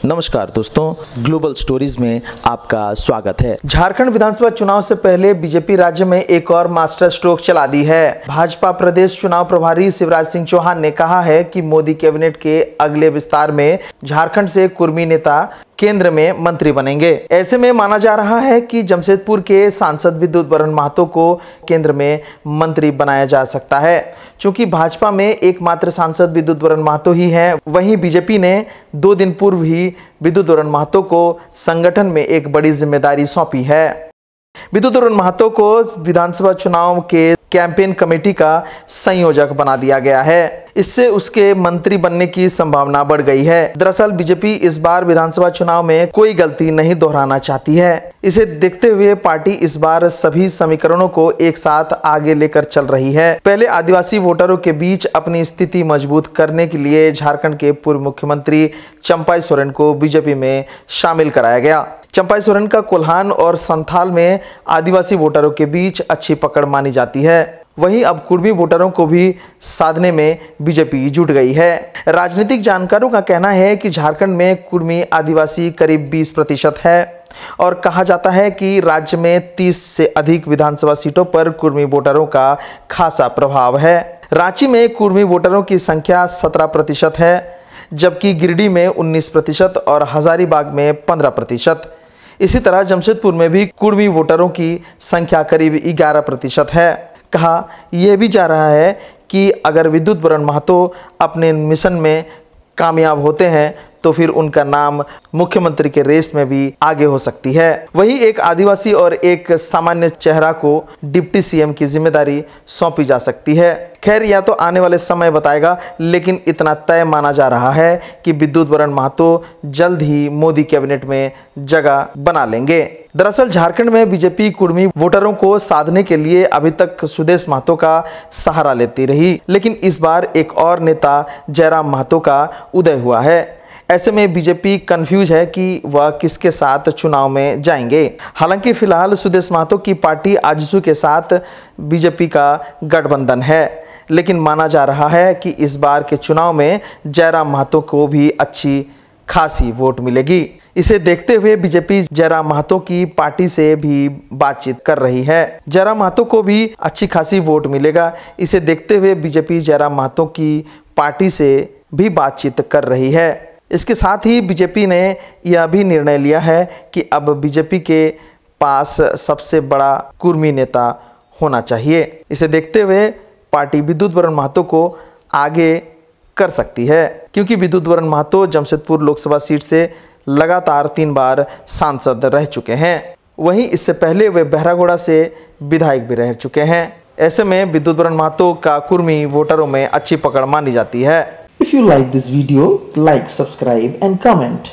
नमस्कार दोस्तों, global stories में आपका स्वागत है। झारखंड विधानसभा चुनाव से पहले बीजेपी राज्य में एक और मास्टर स्ट्रोक चला दी है। भाजपा प्रदेश चुनाव प्रभारी शिवराज सिंह चौहान ने कहा है कि मोदी कैबिनेट के अगले विस्तार में झारखंड से कुर्मी नेता केंद्र में मंत्री बनेंगे। ऐसे में माना जा रहा है कि जमशेदपुर के सांसद विद्युत बरण महतो को केंद्र में मंत्री बनाया जा सकता है। चूंकि भाजपा में एकमात्र सांसद विद्युत बरण महतो ही हैं, वहीं बीजेपी ने 2 दिन पूर्व ही विद्युत बरण महतो को संगठन में एक बड़ी जिम्मेदारी सौंपी है। विद्युत बरण महतो को विधानसभा चुनाव के कैंपेन कमेटी का संयोजक बना दिया गया है। इससे उसके मंत्री बनने की संभावना बढ़ गई है। दरअसल बीजेपी इस बार विधानसभा चुनाव में कोई गलती नहीं दोहराना चाहती है। इसे देखते हुए पार्टी इस बार सभी समीकरणों को एक साथ आगे लेकर चल रही है। पहले आदिवासी वोटरों के बीच अपनी स्थिति मजबूत करने के लिए झारखंड के पूर्व मुख्यमंत्री चंपाई सोरेन को बीजेपी में शामिल कराया गया। चंपाई सोरेन का कोल्हान और संथाल में आदिवासी वोटरों के बीच अच्छी पकड़ मानी जाती है। वहीं अब कुर्मी वोटरों को भी साधने में बीजेपी जुट गई है। राजनीतिक जानकारों का कहना है कि झारखंड में कुर्मी आदिवासी करीब 20% है और कहा जाता है कि राज्य में 30 से अधिक विधानसभा सीटों पर कुर्मी वोटरों का खासा प्रभाव है। रांची में कुर्मी वोटरों की संख्या 17% है, जबकि गिरिडीह में 19% और हजारीबाग में 15%। इसी तरह जमशेदपुर में भी कुर्मी वोटरों की संख्या करीब 11% है। कहा यह भी जा रहा है कि अगर विद्युत बरण महतो अपने मिशन में कामयाब होते हैं तो फिर उनका नाम मुख्यमंत्री के रेस में भी आगे हो सकती है। वहीं एक आदिवासी और एक सामान्य चेहरा को डिप्टी सीएम की जिम्मेदारी सौंपी जा सकती है। खैर, यह तो आने वाले समय बताएगा, लेकिन इतना तय माना जा रहा है कि विद्युत बरण महतो जल्द ही मोदी कैबिनेट में जगह बना लेंगे। दरअसल झारखंड में बीजेपी कुर्मी वोटरों को साधने के लिए अभी तक सुदेश महतो का सहारा लेती रही, लेकिन इस बार एक और नेता जयराम महतो का उदय हुआ है। ऐसे में बीजेपी कंफ्यूज है कि वह किसके साथ चुनाव में जाएंगे। हालांकि फिलहाल सुदेश महतो की पार्टी आजसू के साथ बीजेपी का गठबंधन है, लेकिन माना जा रहा है कि इस बार के चुनाव में जयराम महतो को भी अच्छी खासी वोट मिलेगी। इसे देखते हुए बीजेपी जयराम महतो की पार्टी से भी बातचीत कर रही है। जयराम महतो को भी अच्छी खासी वोट मिलेगा। इसे देखते हुए बीजेपी जयराम महतो की पार्टी से भी बातचीत कर रही है। इसके साथ ही बीजेपी ने यह भी निर्णय लिया है कि अब बीजेपी के पास सबसे बड़ा कुर्मी नेता होना चाहिए। इसे देखते हुए पार्टी विद्युत बरण महतो को आगे कर सकती है, क्योंकि विद्युत बरण महतो जमशेदपुर लोकसभा सीट से लगातार 3 बार सांसद रह चुके हैं। वहीं इससे पहले वे बहरागोड़ा से विधायक भी रह चुके हैं। ऐसे में विद्युत बरण महतो का कुर्मी वोटरों में अच्छी पकड़ मानी जाती है। If you like this video, like, subscribe and comment.